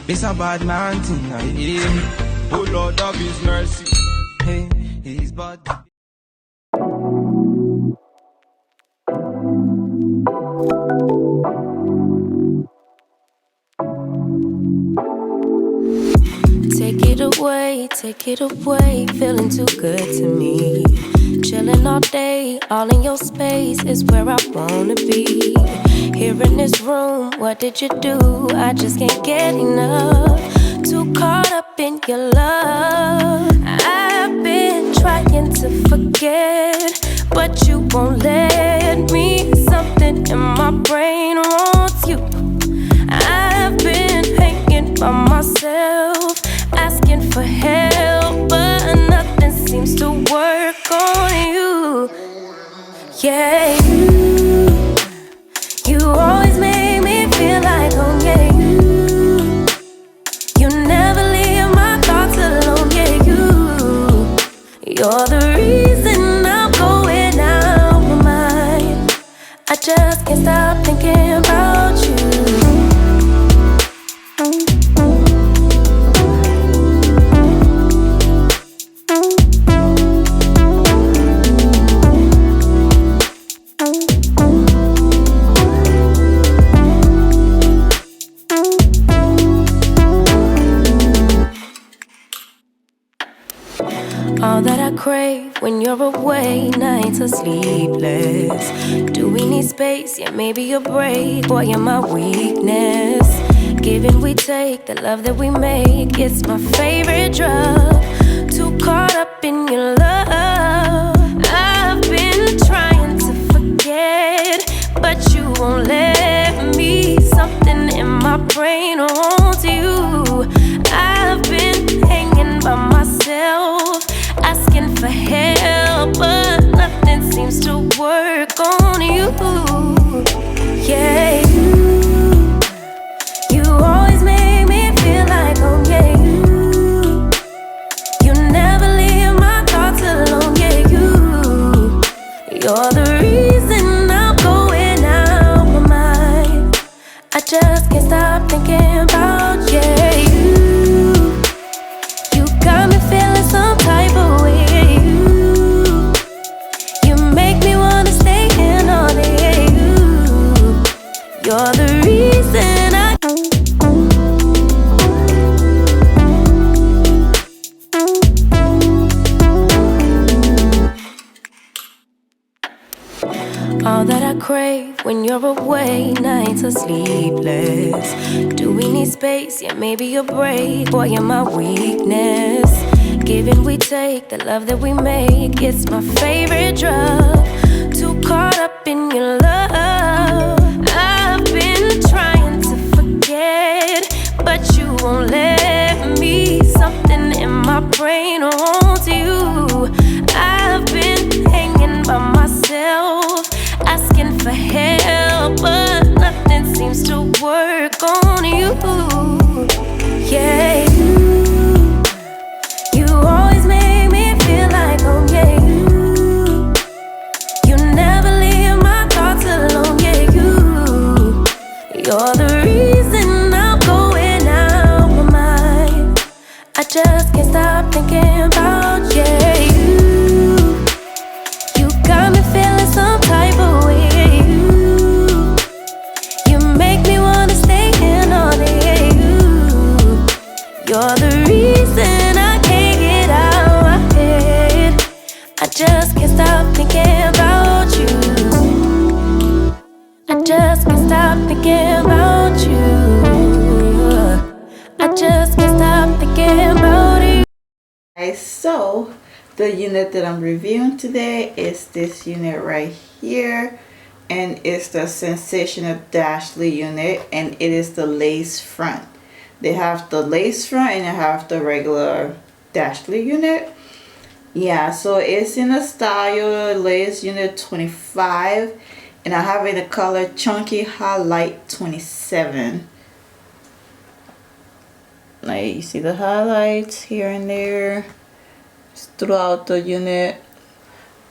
It's a bad man thing, I hear. Oh Lord of His mercy. Hey, He's bad. Take it away, feeling too good to me. Chilling all day, all in your space is where I wanna be. Here in this room, what did you do? I just can't get enough. Too caught up in your love. I've been trying to forget, but you won't let me. Something in my brain wants you. I've been hanging by myself, asking for help, but nothing seems to work on you. Yeah, you always make me feel like home. Yeah, you never leave my thoughts alone. Yeah, you're the reason I'm going out my mind. I just can't stop thinking about you. All that I crave when you're away, nights are sleepless. Do we need space? Yeah, maybe a break. Boy, you're my weakness. Give and we take, the love that we make, it's my favorite drug. Too caught up in your love. I've been trying to forget, but you won't let me. Something in my brain wants you. I've been hanging by myself, asking for help, but nothing seems to work on you. Yeah, you always make me feel like home. Yeah, you never leave my thoughts alone. Yeah, you're the reason I'm going out my mind. I just can't stop thinking about you. You got me feeling some type of way. You make me wanna stay in all day. You're the reason all that I crave when you're away, nights are sleepless. Do we need space? Yeah, maybe a break. Boy, you're my weakness. Give and we take, the love that we make, it's my favorite drug. Too caught up in your love. I've been trying to forget, but you won't let me. Something in my brain wants you. I've been hanging by myself, asking for help, but nothing seems to work on you. Yeah, you always make me feel like home. Yeah, you never leave my thoughts alone. Yeah, you're the reason I'm going out my mind. I just can't stop thinking about you. You got me feeling some type of way. You make me wanna stay in all day. You're the reason I can't get out my head. I just can't stop thinking about you. I just can't stop thinking about you. I just can't stop thinking about you. Alright, so the unit that I'm reviewing today is this unit right here, and it's the Sensational Dashly unit, and it is the lace front. They have the lace front and they have the regular Dashly unit. Yeah, so it's in the style lace unit 25, and I have in the color Chunky Highlight 27. Like, you see the highlights here and there throughout the unit.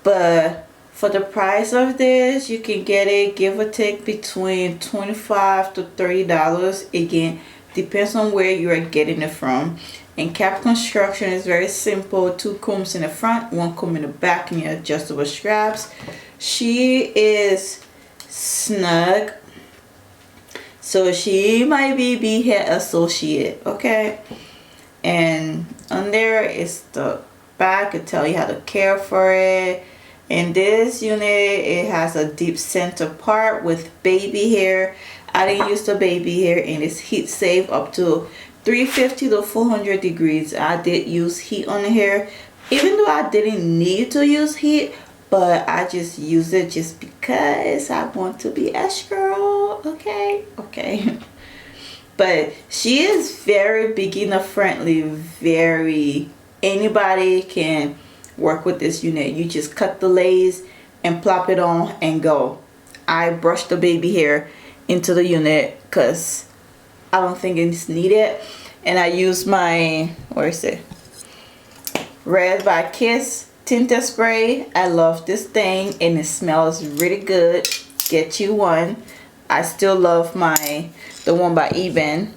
But for the price of this, you can get it give or take between $25 to $30. Again, depends on where you are getting it from. And cap construction is very simple. 2 combs in the front, 1 comb in the back, and your adjustable straps. She is snug, so she might be beadhead associate, okay? And on there is the back. It tell you how to care for it. And this unit, it has a deep center part with baby hair. I didn't use the baby hair, and it's heat safe up to 350 to 400 degrees. I did use heat on the hair, even though I didn't need to use heat, but I just use it just because I want to be Ash girl. Okay. But she is very beginner friendly. Very, anybody can work with this unit. You just cut the lace and plop it on and go. I brushed the baby hair into the unit because I don't think it's needed. And I use my, where is it, Red by Kiss tinted spray. I love this thing and it smells really good. Get you one. I still love the one by Eben.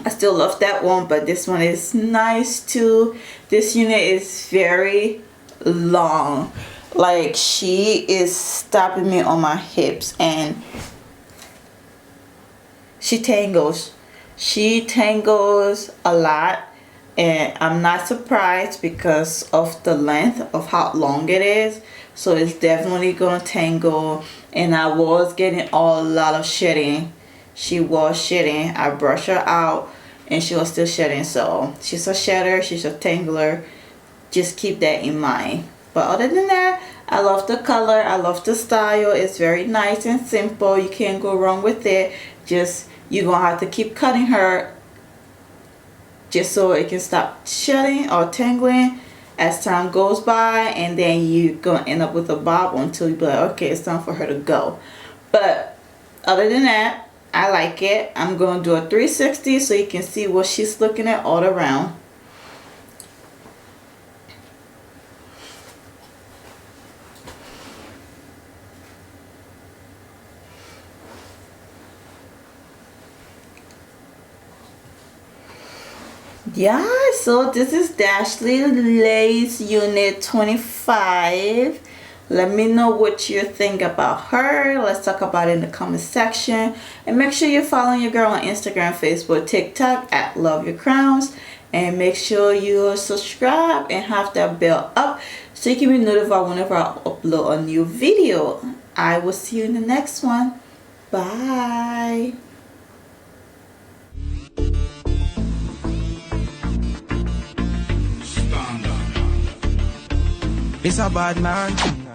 I still love that one, but this one is nice too. This unit is very long. Like, she is stopping me on my hips, and she tangles a lot, and I'm not surprised because of the length of how long it is. So it's definitely gonna tangle, and I was getting a lot of shedding. She was shedding. I brushed her out and she was still shedding. So she's a shedder, she's a tangler. Just keep that in mind. But other than that, I love the color, I love the style. It's very nice and simple. You can't go wrong with it. Just, you're gonna have to keep cutting her just so it can stop shedding or tangling as time goes by, and then you're gonna end up with a bob until you be like, okay, it's time for her to go. But other than that, I like it. I'm gonna do a 360 so you can see what she's looking at all around. Yeah, so this is Dashley Lace Unit 25. Let me know what you think about her. Let's talk about it in the comment section. And make sure you're following your girl on Instagram, Facebook, TikTok at Love Your Crowns. And make sure you subscribe and have that bell up so you can be notified whenever I upload a new video. I will see you in the next one. Bye. It's a bad man.